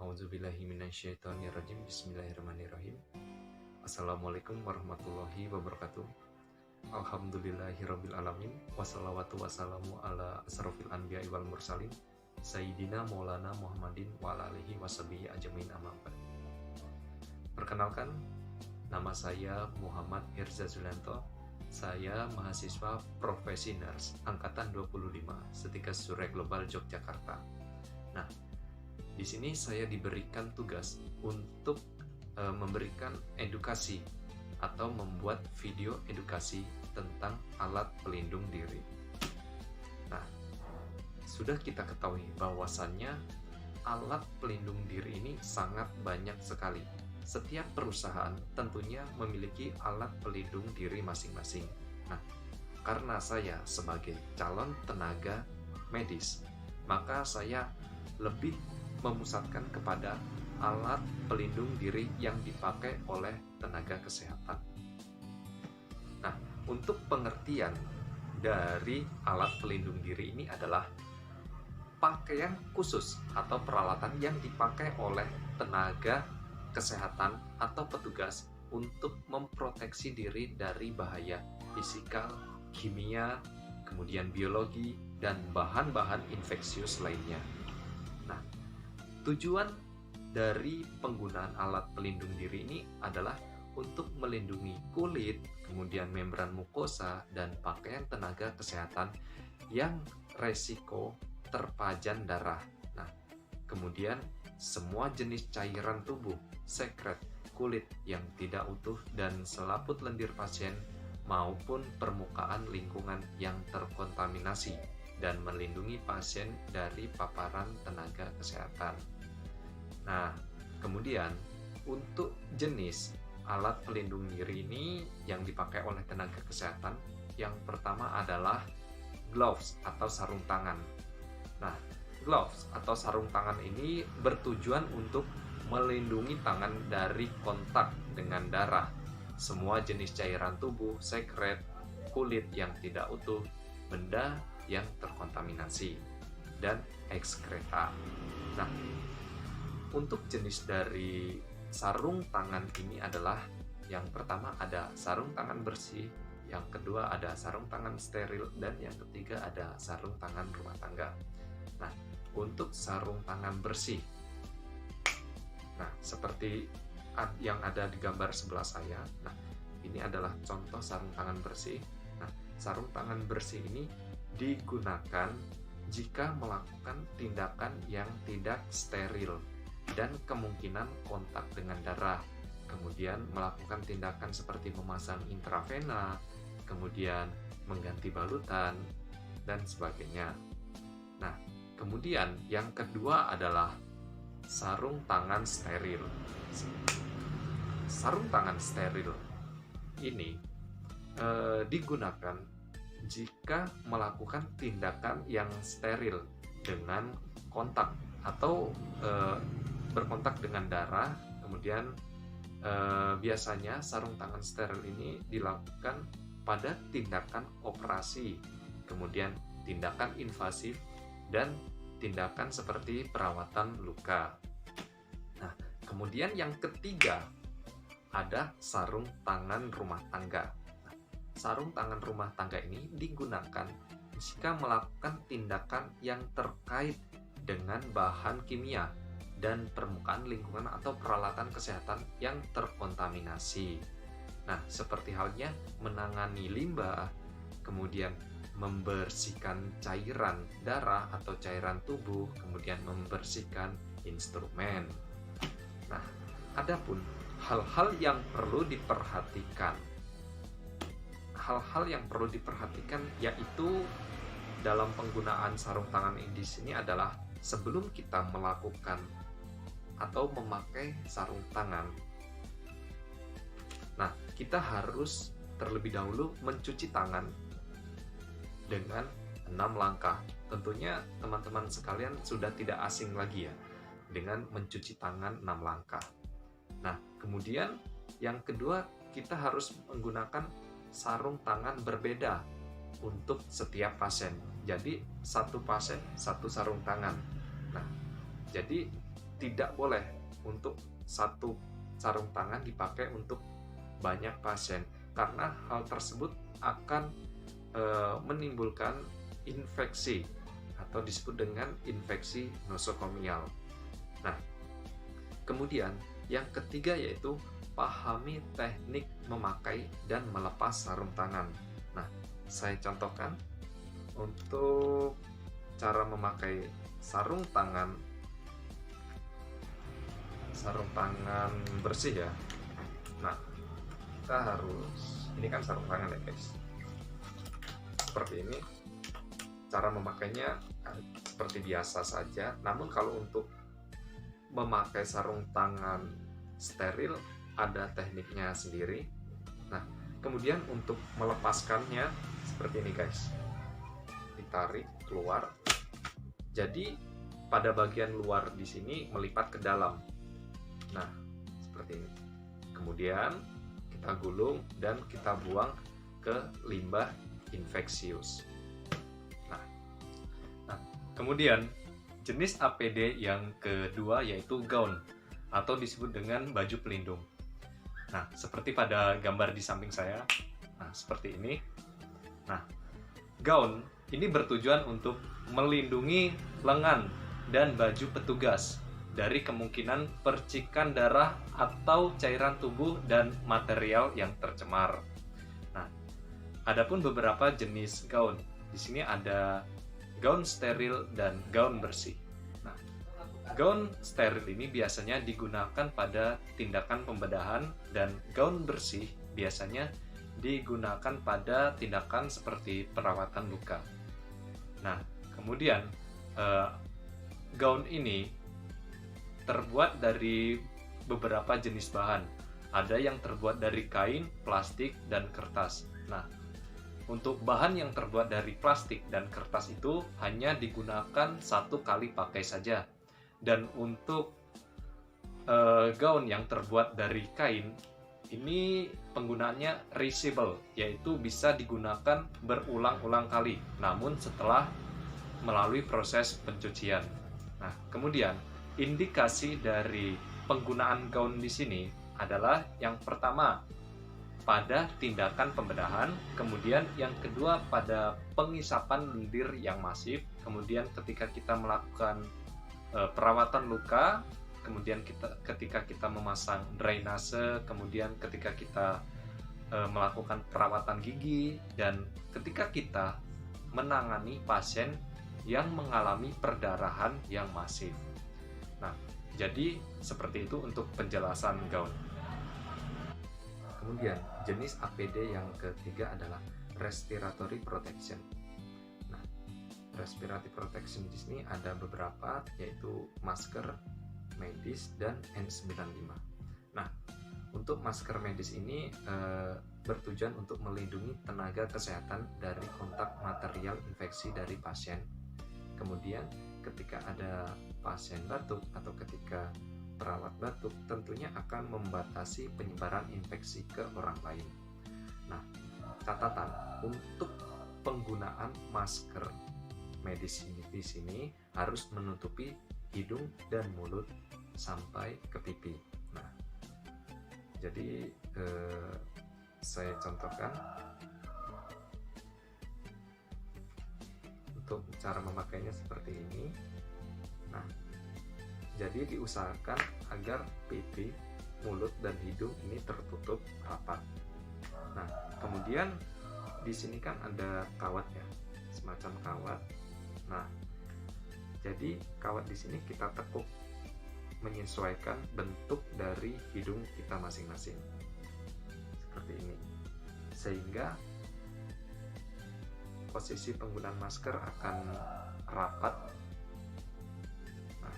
A'udzubillahiminasyaitonirrajim. Bismillahirrahmanirrahim. Assalamualaikum warahmatullahi wabarakatuh. Alhamdulillahirabbil alamin. Wassalawatu wassalamu ala asrofil anbiya'i wal mursalin Sayyidina Maulana Muhammadin wa ala alihi washabihi ajmain amma ba'd. Perkenalkan, nama saya Muhammad Irza Zulianto. Saya mahasiswa profesi nurse angkatan 25 Setika Surya Global Yogyakarta. Nah, di sini saya diberikan tugas untuk memberikan edukasi atau membuat video edukasi tentang alat pelindung diri. Nah, sudah kita ketahui bahwasannya alat pelindung diri ini sangat banyak sekali. Setiap perusahaan tentunya memiliki alat pelindung diri masing-masing. Nah, karena saya sebagai calon tenaga medis, maka saya lebih memusatkan kepada alat pelindung diri yang dipakai oleh tenaga kesehatan. Nah, untuk pengertian dari alat pelindung diri ini adalah pakaian khusus atau peralatan yang dipakai oleh tenaga kesehatan atau petugas untuk memproteksi diri dari bahaya fisikal, kimia, kemudian biologi, dan bahan-bahan infeksius lainnya. Nah, tujuan dari penggunaan alat pelindung diri ini adalah untuk melindungi kulit, kemudian membran mukosa, dan pakaian tenaga kesehatan yang resiko terpajan darah. Nah, kemudian semua jenis cairan tubuh, sekret, kulit yang tidak utuh, dan selaput lendir pasien maupun permukaan lingkungan yang terkontaminasi, dan melindungi pasien dari paparan tenaga kesehatan. Nah, kemudian untuk jenis alat pelindung diri ini yang dipakai oleh tenaga kesehatan, yang pertama adalah gloves atau sarung tangan. Nah, gloves atau sarung tangan ini bertujuan untuk melindungi tangan dari kontak dengan darah, semua jenis cairan tubuh, sekret, kulit yang tidak utuh, benda yang terkontaminasi, dan ekskreta. Nah, untuk jenis dari sarung tangan ini adalah yang pertama ada sarung tangan bersih, yang kedua ada sarung tangan steril, dan yang ketiga ada sarung tangan rumah tangga. Nah, untuk sarung tangan bersih, nah seperti yang ada di gambar sebelah saya, nah ini adalah contoh sarung tangan bersih. Nah, sarung tangan bersih ini digunakan jika melakukan tindakan yang tidak steril dan kemungkinan kontak dengan darah, kemudian melakukan tindakan seperti memasang intravena, kemudian mengganti balutan, dan sebagainya. Nah, kemudian yang kedua adalah sarung tangan steril. Sarung tangan steril ini digunakan jika melakukan tindakan yang steril dengan kontak atau berkontak dengan darah. Kemudian biasanya sarung tangan steril ini dilakukan pada tindakan operasi, kemudian tindakan invasif, dan tindakan seperti perawatan luka. Nah, kemudian yang ketiga ada sarung tangan rumah tangga. Nah, sarung tangan rumah tangga ini digunakan jika melakukan tindakan yang terkait dengan bahan kimia dan permukaan lingkungan atau peralatan kesehatan yang terkontaminasi. Nah, seperti halnya menangani limbah, kemudian membersihkan cairan darah atau cairan tubuh, kemudian membersihkan instrumen. Nah, adapun hal-hal yang perlu diperhatikan. Hal-hal yang perlu diperhatikan yaitu dalam penggunaan sarung tangan di sini adalah sebelum kita melakukan atau memakai sarung tangan. Nah, kita harus terlebih dahulu mencuci tangan dengan 6 langkah. Tentunya teman-teman sekalian sudah tidak asing lagi ya dengan mencuci tangan 6 langkah. Nah, kemudian yang kedua, kita harus menggunakan sarung tangan berbeda untuk setiap pasien. Jadi satu pasien, satu sarung tangan. Nah, jadi tidak boleh untuk satu sarung tangan dipakai untuk banyak pasien, karena hal tersebut akan menimbulkan infeksi atau disebut dengan infeksi nosokomial. Nah, kemudian yang ketiga yaitu pahami teknik memakai dan melepas sarung tangan. Nah, saya contohkan untuk cara memakai sarung tangan bersih ya. Nah, kita harus, ini kan sarung tangan ya guys, seperti ini. Cara memakainya seperti biasa saja, namun kalau untuk memakai sarung tangan steril ada tekniknya sendiri. Nah, kemudian untuk melepaskannya seperti ini guys, ditarik keluar, jadi pada bagian luar di sini melipat ke dalam. Nah, seperti ini. Kemudian kita gulung dan kita buang ke limbah infeksius. Nah, kemudian jenis APD yang kedua yaitu gaun atau disebut dengan baju pelindung. Nah, seperti pada gambar di samping saya, nah seperti ini. Nah, gaun ini bertujuan untuk melindungi lengan dan baju petugas dari kemungkinan percikan darah atau cairan tubuh dan material yang tercemar. Nah, adapun beberapa jenis gaun. Di sini ada gaun steril dan gaun bersih. Nah, gaun steril ini biasanya digunakan pada tindakan pembedahan dan gaun bersih biasanya digunakan pada tindakan seperti perawatan luka. Nah, kemudian gaun ini terbuat dari beberapa jenis bahan. Ada yang terbuat dari kain, plastik, dan kertas. Nah, untuk bahan yang terbuat dari plastik dan kertas itu hanya digunakan satu kali pakai saja. Dan untuk gaun yang terbuat dari kain, ini penggunaannya reusable, yaitu bisa digunakan berulang-ulang kali, namun setelah melalui proses pencucian. Nah, kemudian indikasi dari penggunaan gaun di sini adalah yang pertama pada tindakan pembedahan, kemudian yang kedua pada pengisapan lendir yang masif, kemudian ketika kita melakukan perawatan luka, kemudian ketika kita memasang drainase, kemudian ketika kita melakukan perawatan gigi, dan ketika kita menangani pasien yang mengalami perdarahan yang masif. Nah, jadi seperti itu untuk penjelasan gaun. Kemudian jenis APD yang ketiga adalah respiratory protection. Nah, respiratory protection di sini ada beberapa, yaitu masker medis dan N95. Nah, untuk masker medis ini bertujuan untuk melindungi tenaga kesehatan dari kontak material infeksi dari pasien. Kemudian ketika ada pasien batuk atau ketika perawat batuk, tentunya akan membatasi penyebaran infeksi ke orang lain. Nah, catatan untuk penggunaan masker medis di sini harus menutupi hidung dan mulut sampai ke pipi. Nah, jadi saya contohkan untuk cara memakainya seperti ini. Nah, jadi diusahakan agar pipi, mulut, dan hidung ini tertutup rapat. Nah, kemudian di sini kan ada kawat ya, semacam kawat. Nah, jadi kawat di sini kita tekuk menyesuaikan bentuk dari hidung kita masing-masing. Seperti ini. Sehingga posisi penggunaan masker akan rapat. Nah,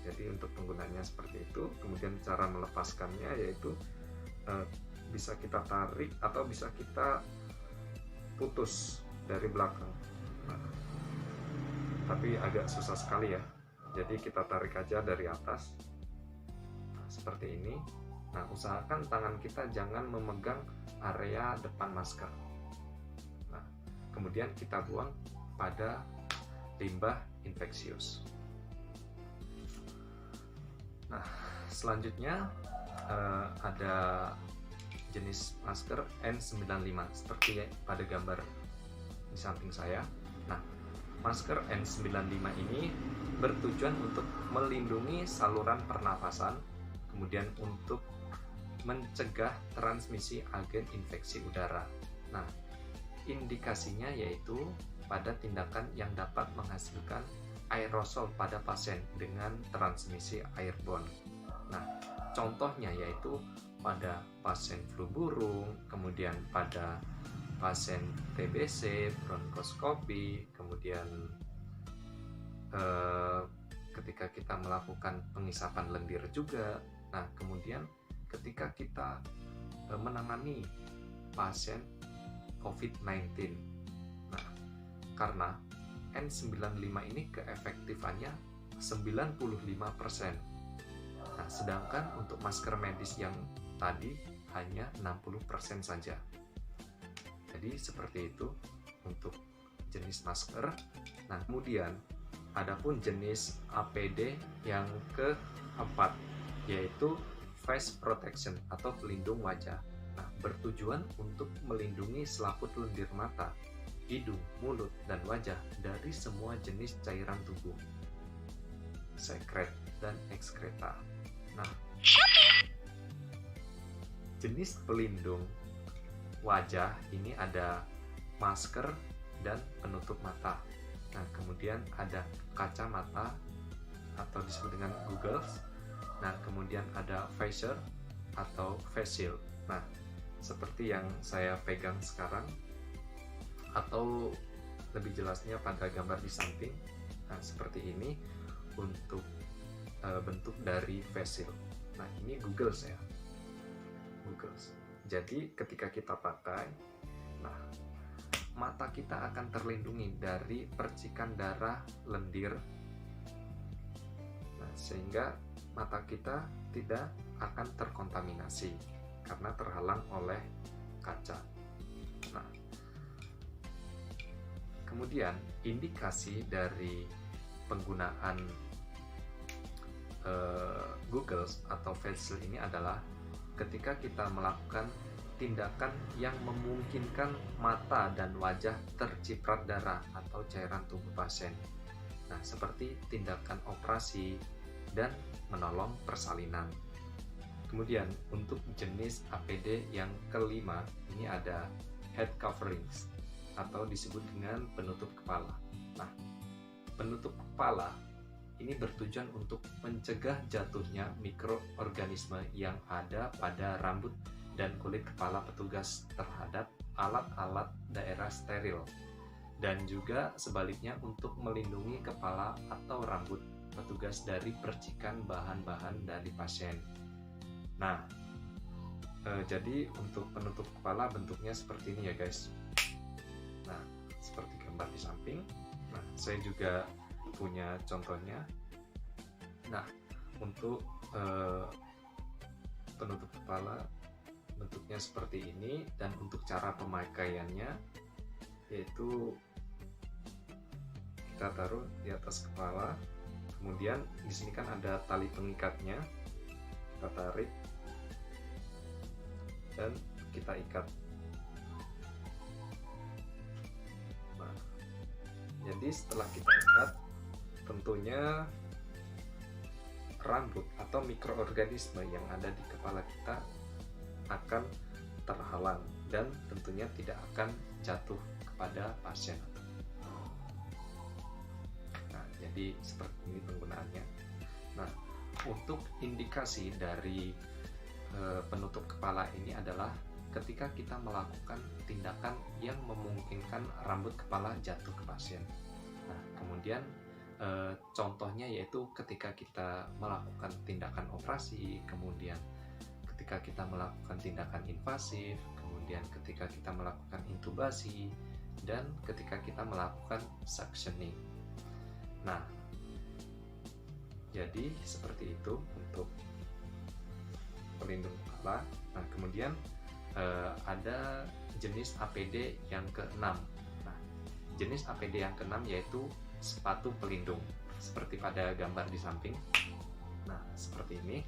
jadi untuk penggunaannya seperti itu. Kemudian cara melepaskannya yaitu bisa kita tarik atau bisa kita putus dari belakang. Nah, tapi agak susah sekali ya. Jadi kita tarik aja dari atas. Nah, seperti ini. Nah, usahakan tangan kita jangan memegang area depan masker. Nah, kemudian kita buang pada limbah infeksius. selanjutnya ada jenis masker N95 seperti pada gambar di samping saya. Nah, masker N95 ini bertujuan untuk melindungi saluran pernapasan, kemudian untuk mencegah transmisi agen infeksi udara. Nah, indikasinya yaitu pada tindakan yang dapat menghasilkan aerosol pada pasien dengan transmisi airborne. Nah, contohnya yaitu pada pasien flu burung, kemudian pada pasien TBC, bronkoskopi, kemudian ketika kita melakukan pengisapan lendir juga. Nah, kemudian ketika kita menangani pasien COVID-19. Nah, karena N95 ini keefektifannya 95%. Nah, sedangkan untuk masker medis yang tadi hanya 60% saja. Jadi seperti itu untuk jenis masker. Nah, kemudian adapun jenis APD yang keempat yaitu face protection atau pelindung wajah. Nah, bertujuan untuk melindungi selaput lendir mata, hidung, mulut, dan wajah dari semua jenis cairan tubuh, sekret dan ekskreta. Nah, jenis pelindung wajah ini ada masker dan penutup mata. Nah, kemudian ada kacamata atau disebut dengan goggles. Nah, kemudian ada visor atau face shield. Nah, seperti yang saya pegang sekarang atau lebih jelasnya pada gambar di samping. Nah, seperti ini untuk bentuk dari face shield. Nah, ini goggles ya. Goggles. Jadi ketika kita pakai, nah, mata kita akan terlindungi dari percikan darah lendir. Nah, sehingga mata kita tidak akan terkontaminasi karena terhalang oleh kaca. Nah, kemudian indikasi dari penggunaan goggles atau face shield ini adalah ketika kita melakukan tindakan yang memungkinkan mata dan wajah terciprat darah atau cairan tubuh pasien. Nah, seperti tindakan operasi dan menolong persalinan. Kemudian untuk jenis APD yang kelima, ini ada head coverings atau disebut dengan penutup kepala. Nah, penutup kepala ini bertujuan untuk mencegah jatuhnya mikroorganisme yang ada pada rambut dan kulit kepala petugas terhadap alat-alat daerah steril, dan juga sebaliknya untuk melindungi kepala atau rambut petugas dari percikan bahan-bahan dari pasien. Nah, jadi untuk penutup kepala bentuknya seperti ini ya guys. Nah, seperti gambar di samping. Nah, saya juga punya contohnya. Nah, untuk penutup kepala bentuknya seperti ini, dan untuk cara pemakaiannya yaitu kita taruh di atas kepala. Kemudian di sini kan ada tali pengikatnya, kita tarik dan kita ikat. Nah, jadi setelah kita ikat, tentunya rambut atau mikroorganisme yang ada di kepala kita akan terhalang dan tentunya tidak akan jatuh kepada pasien. Nah, jadi seperti ini penggunaannya. Nah, untuk indikasi dari penutup kepala ini adalah ketika kita melakukan tindakan yang memungkinkan rambut kepala jatuh ke pasien. Nah, kemudian contohnya yaitu ketika kita melakukan tindakan operasi, kemudian ketika kita melakukan tindakan invasif, kemudian ketika kita melakukan intubasi, dan ketika kita melakukan suctioning. Nah, jadi seperti itu untuk pelindung kepala. Nah, kemudian ada jenis APD yang keenam. Nah, jenis APD yang keenam yaitu sepatu pelindung, seperti pada gambar di samping. Nah, seperti ini.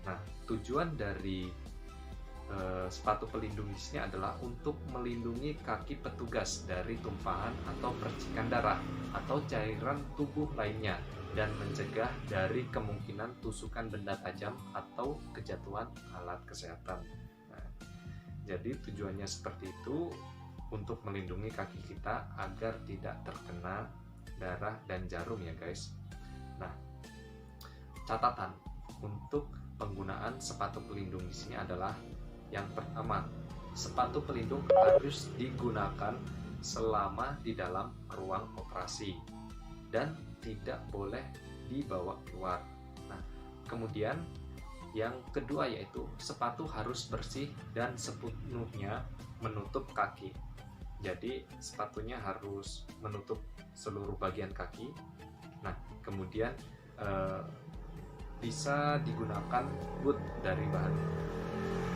Nah, tujuan dari sepatu pelindung di sini adalah untuk melindungi kaki petugas dari tumpahan atau percikan darah atau cairan tubuh lainnya dan mencegah dari kemungkinan tusukan benda tajam atau kejatuhan alat kesehatan. Nah, jadi tujuannya seperti itu, untuk melindungi kaki kita agar tidak terkena darah dan jarum ya guys. Nah, catatan untuk penggunaan sepatu pelindung di sini adalah yang pertama, sepatu pelindung harus digunakan selama di dalam ruang operasi dan tidak boleh dibawa keluar. Nah, kemudian yang kedua yaitu sepatu harus bersih dan sepenuhnya menutup kaki. Jadi sepatunya harus menutup seluruh bagian kaki. Nah, kemudian bisa digunakan boot dari bahan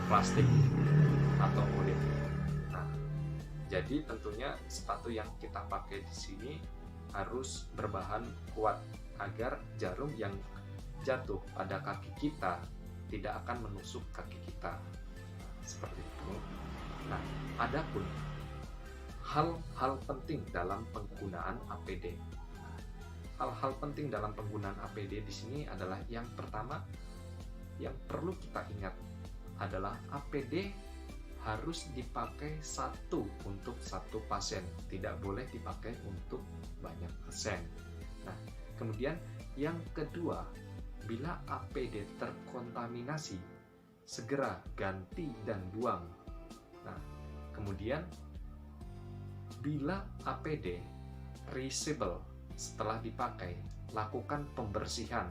plastik atau kulit. Nah, jadi tentunya sepatu yang kita pakai di sini harus berbahan kuat agar jarum yang jatuh pada kaki kita tidak akan menusuk kaki kita. Seperti itu. Nah, adapun hal-hal penting dalam penggunaan APD. Hal-hal penting dalam penggunaan APD di sini adalah yang pertama yang perlu kita ingat adalah APD harus dipakai satu untuk satu pasien, tidak boleh dipakai untuk banyak pasien. Nah, kemudian yang kedua, bila APD terkontaminasi, segera ganti dan buang. Nah, kemudian bila APD reusable setelah dipakai, lakukan pembersihan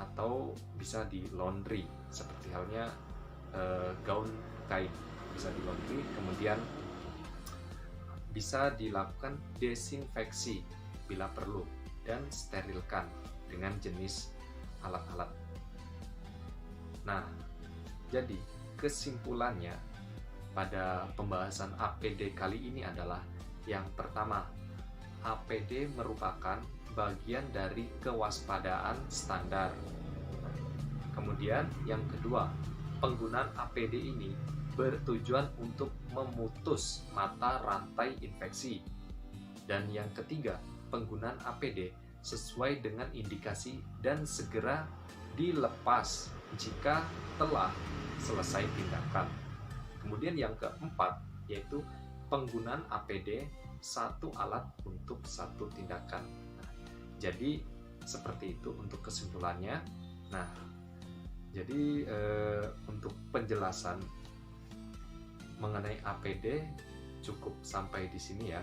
atau bisa di laundry, seperti halnya gaun kain bisa di laundry, kemudian bisa dilakukan desinfeksi bila perlu dan sterilkan dengan jenis alat-alat. Nah, jadi kesimpulannya pada pembahasan APD kali ini adalah yang pertama, APD merupakan bagian dari kewaspadaan standar. Kemudian yang kedua, penggunaan APD ini bertujuan untuk memutus mata rantai infeksi. Dan yang ketiga, penggunaan APD sesuai dengan indikasi dan segera dilepas jika telah selesai tindakan. Kemudian yang keempat, yaitu penggunaan APD satu alat untuk satu tindakan. Nah, jadi seperti itu untuk kesimpulannya. Nah, jadi untuk penjelasan mengenai APD cukup sampai di sini ya.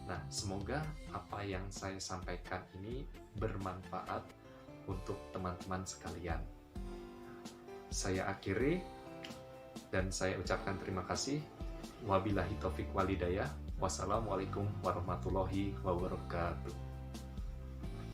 Nah, semoga apa yang saya sampaikan ini bermanfaat untuk teman-teman sekalian. Saya akhiri dan saya ucapkan terima kasih. Wabillahi taufik walhidayah. Wassalamualaikum warahmatullahi wabarakatuh.